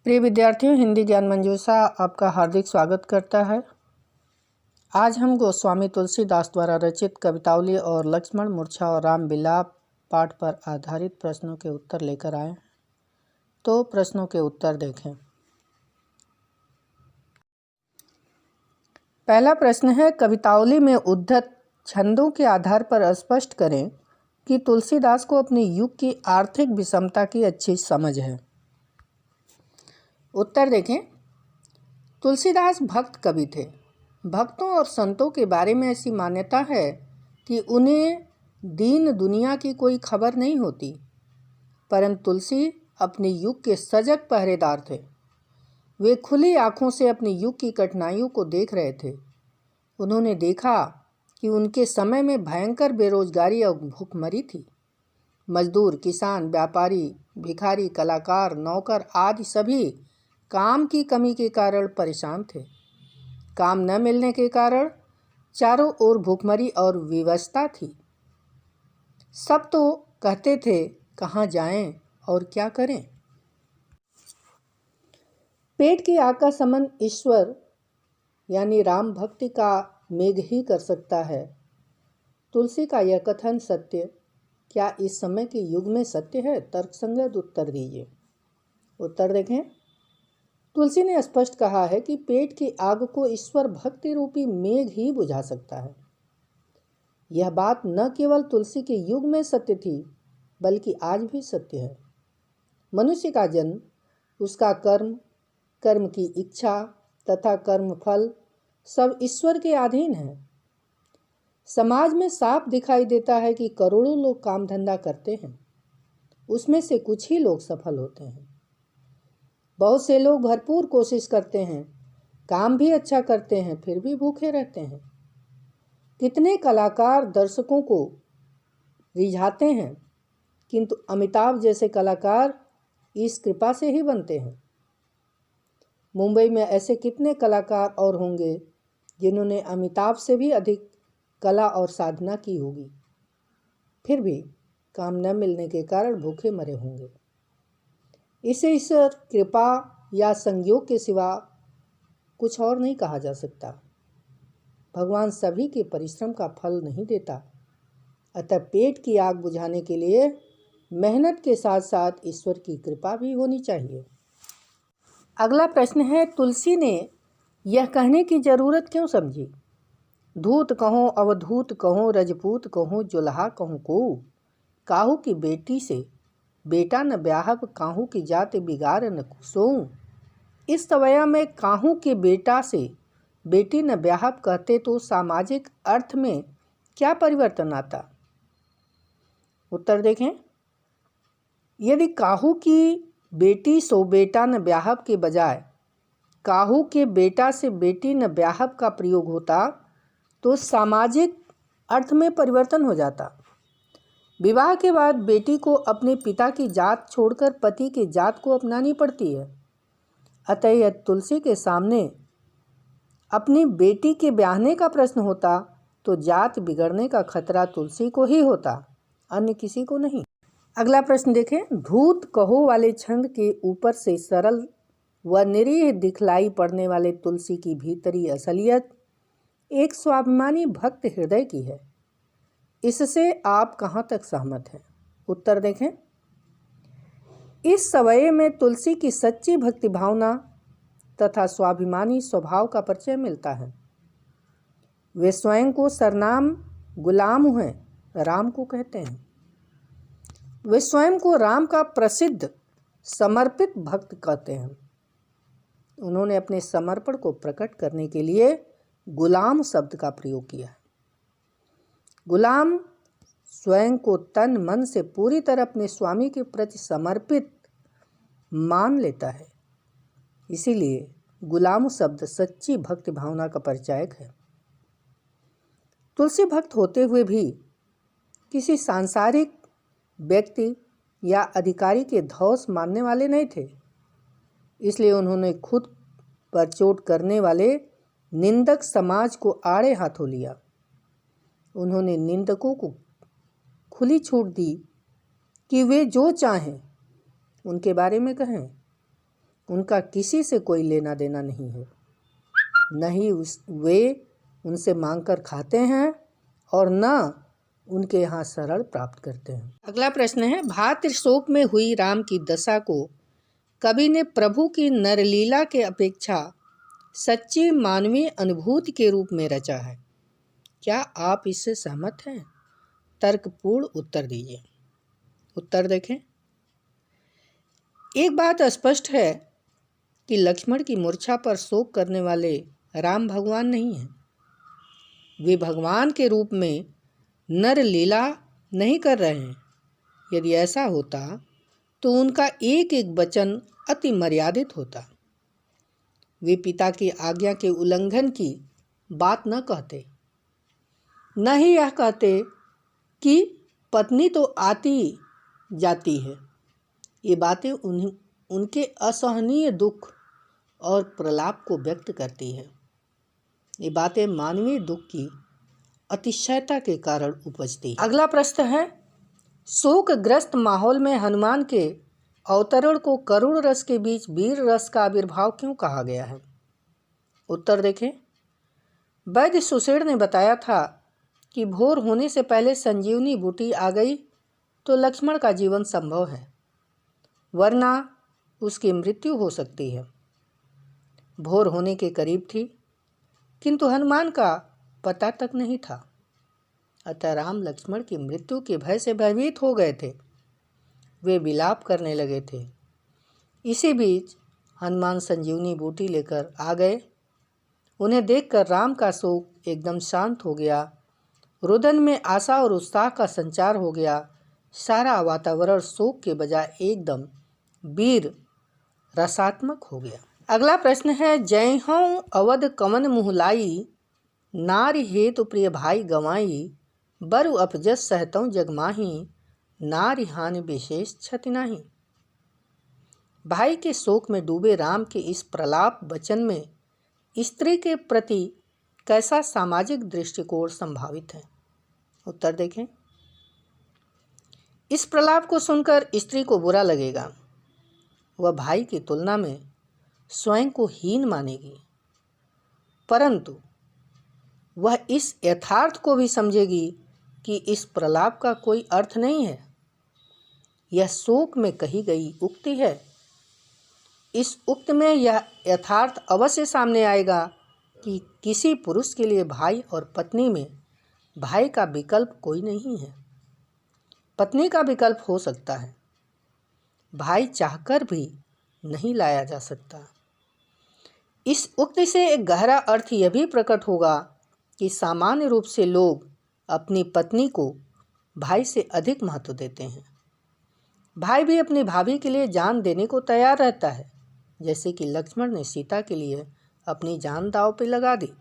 प्रिय विद्यार्थियों, हिंदी ज्ञान मंजूषा आपका हार्दिक स्वागत करता है। आज हम गोस्वामी तुलसीदास द्वारा रचित कवितावली और लक्ष्मण मूर्छा और राम विलाप पाठ पर आधारित प्रश्नों के उत्तर लेकर आए। तो प्रश्नों के उत्तर देखें। पहला प्रश्न है, कवितावली में उद्धत छंदों के आधार पर स्पष्ट करें कि तुलसीदास को अपने युग की आर्थिक विषमता की अच्छी समझ है। उत्तर देखें। तुलसीदास भक्त कवि थे। भक्तों और संतों के बारे में ऐसी मान्यता है कि उन्हें दीन दुनिया की कोई खबर नहीं होती, परंतु तुलसी अपने युग के सजग पहरेदार थे। वे खुली आंखों से अपने युग की कठिनाइयों को देख रहे थे। उन्होंने देखा कि उनके समय में भयंकर बेरोजगारी और भूखमरी थी। मजदूर, किसान, व्यापारी, भिखारी, कलाकार, नौकर आदि सभी काम की कमी के कारण परेशान थे। काम न मिलने के कारण चारों ओर भूखमरी और विवशता थी। सब तो कहते थे कहाँ जाएं और क्या करें। पेट की आग का समन ईश्वर यानी राम भक्ति का मेघ ही कर सकता है। तुलसी का यह कथन सत्य क्या इस समय के युग में सत्य है? तर्कसंगत उत्तर दीजिए। उत्तर देखें। तुलसी ने स्पष्ट कहा है कि पेट की आग को ईश्वर भक्ति रूपी मेघ ही बुझा सकता है। यह बात न केवल तुलसी के युग में सत्य थी, बल्कि आज भी सत्य है। मनुष्य का जन्म, उसका कर्म, कर्म की इच्छा तथा कर्म फल सब ईश्वर के अधीन है। समाज में साफ दिखाई देता है कि करोड़ों लोग काम धंधा करते हैं, उसमें से कुछ ही लोग सफल होते हैं। बहुत से लोग भरपूर कोशिश करते हैं, काम भी अच्छा करते हैं, फिर भी भूखे रहते हैं। कितने कलाकार दर्शकों को रिझाते हैं, किंतु अमिताभ जैसे कलाकार इस कृपा से ही बनते हैं। मुंबई में ऐसे कितने कलाकार और होंगे जिन्होंने अमिताभ से भी अधिक कला और साधना की होगी, फिर भी काम न मिलने के कारण भूखे मरे होंगे। इसे ईश्वर कृपा या संयोग के सिवा कुछ और नहीं कहा जा सकता। भगवान सभी के परिश्रम का फल नहीं देता, अतः पेट की आग बुझाने के लिए मेहनत के साथ साथ ईश्वर की कृपा भी होनी चाहिए। अगला प्रश्न है, तुलसी ने यह कहने की जरूरत क्यों समझी? धूत कहो, अवधूत कहो, रजपूत कहो, जुल्हा कहो को, काहू की बेटी से बेटा न ब्याहब, काहू की जात बिगाड़ न सोऊं। इस सवया में काहू के बेटा से बेटी न ब्याहब कहते तो सामाजिक अर्थ में क्या परिवर्तन आता? उत्तर देखें। यदि काहू की बेटी सो बेटा न ब्याहब के बजाय काहू के बेटा से बेटी न ब्याहब का प्रयोग होता तो सामाजिक अर्थ में परिवर्तन हो जाता। विवाह के बाद बेटी को अपने पिता की जात छोड़कर पति की जात को अपनानी पड़ती है। अतः यह तुलसी के सामने अपनी बेटी के ब्याहने का प्रश्न होता तो जात बिगड़ने का खतरा तुलसी को ही होता, अन्य किसी को नहीं। अगला प्रश्न देखें। धूत कहो वाले छंद के ऊपर से सरल व निरीह दिखलाई पड़ने वाले तुलसी की भीतरी असलियत एक स्वाभिमानी भक्त हृदय की है। इससे आप कहाँ तक सहमत हैं? उत्तर देखें। इस सवये में तुलसी की सच्ची भक्ति भावना तथा स्वाभिमानी स्वभाव का परिचय मिलता है। वे स्वयं को सरनाम गुलाम हैं, राम को कहते हैं। वे स्वयं को राम का प्रसिद्ध समर्पित भक्त कहते हैं। उन्होंने अपने समर्पण को प्रकट करने के लिए गुलाम शब्द का प्रयोग किया है। गुलाम स्वयं को तन मन से पूरी तरह अपने स्वामी के प्रति समर्पित मान लेता है। इसीलिए गुलाम शब्द सच्ची भक्ति भावना का परिचायक है। तुलसी भक्त होते हुए भी किसी सांसारिक व्यक्ति या अधिकारी के धौस मानने वाले नहीं थे। इसलिए उन्होंने खुद पर चोट करने वाले निंदक समाज को आड़े हाथों लिया। उन्होंने निंदकों को खुली छूट दी कि वे जो चाहें उनके बारे में कहें। उनका किसी से कोई लेना देना नहीं है, न ही वे उनसे मांगकर खाते हैं और न उनके यहाँ शरण प्राप्त करते हैं। अगला प्रश्न है, भातृ शोक में हुई राम की दशा को कवि ने प्रभु की नरलीला के अपेक्षा सच्ची मानवीय अनुभूति के रूप में रचा है। क्या आप इससे सहमत हैं? तर्कपूर्ण उत्तर दीजिए। उत्तर देखें। एक बात स्पष्ट है कि लक्ष्मण की मूर्छा पर शोक करने वाले राम भगवान नहीं हैं। वे भगवान के रूप में नर लीला नहीं कर रहे हैं। यदि ऐसा होता तो उनका एक एक वचन अति मर्यादित होता। वे पिता की आज्ञा के उल्लंघन की बात न कहते, न ही यह कहते कि पत्नी तो आती जाती है। ये बातें उनके असहनीय दुख और प्रलाप को व्यक्त करती है। ये बातें मानवीय दुख की अतिशयता के कारण उपजती है। अगला प्रश्न है, शोकग्रस्त माहौल में हनुमान के अवतरण को करुण रस के बीच वीर रस का आविर्भाव क्यों कहा गया है? उत्तर देखें। वैद्य सुषेण ने बताया था कि भोर होने से पहले संजीवनी बूटी आ गई तो लक्ष्मण का जीवन संभव है, वरना उसकी मृत्यु हो सकती है। भोर होने के करीब थी, किंतु हनुमान का पता तक नहीं था। अतः राम लक्ष्मण की मृत्यु के भय से भयभीत हो गए थे। वे विलाप करने लगे थे। इसी बीच हनुमान संजीवनी बूटी लेकर आ गए। उन्हें देखकर राम का शोक एकदम शांत हो गया। रुदन में आशा और उत्साह का संचार हो गया। सारा वातावरण शोक के बजाय एकदम वीर रसात्मक हो गया। अगला प्रश्न है, जय हों अवध कवन मुहलाई, नारी हेतु प्रिय भाई गंवाई, बरु अपजस सहतों जगमाही, नारी हानि विशेष क्षति नाही। भाई के शोक में डूबे राम के इस प्रलाप वचन में स्त्री के प्रति कैसा सामाजिक दृष्टिकोण संभावित है? उत्तर देखें। इस प्रलाप को सुनकर स्त्री को बुरा लगेगा। वह भाई की तुलना में स्वयं को हीन मानेगी, परंतु वह इस यथार्थ को भी समझेगी कि इस प्रलाप का कोई अर्थ नहीं है। यह शोक में कही गई उक्ति है। इस उक्त में यह यथार्थ अवश्य सामने आएगा कि किसी पुरुष के लिए भाई और पत्नी में भाई का विकल्प कोई नहीं है। पत्नी का विकल्प हो सकता है, भाई चाहकर भी नहीं लाया जा सकता। इस उक्ति से एक गहरा अर्थ यह भी प्रकट होगा कि सामान्य रूप से लोग अपनी पत्नी को भाई से अधिक महत्व देते हैं। भाई भी अपनी भाभी के लिए जान देने को तैयार रहता है, जैसे कि लक्ष्मण ने सीता के लिए अपनी जान दांव पे लगा दी।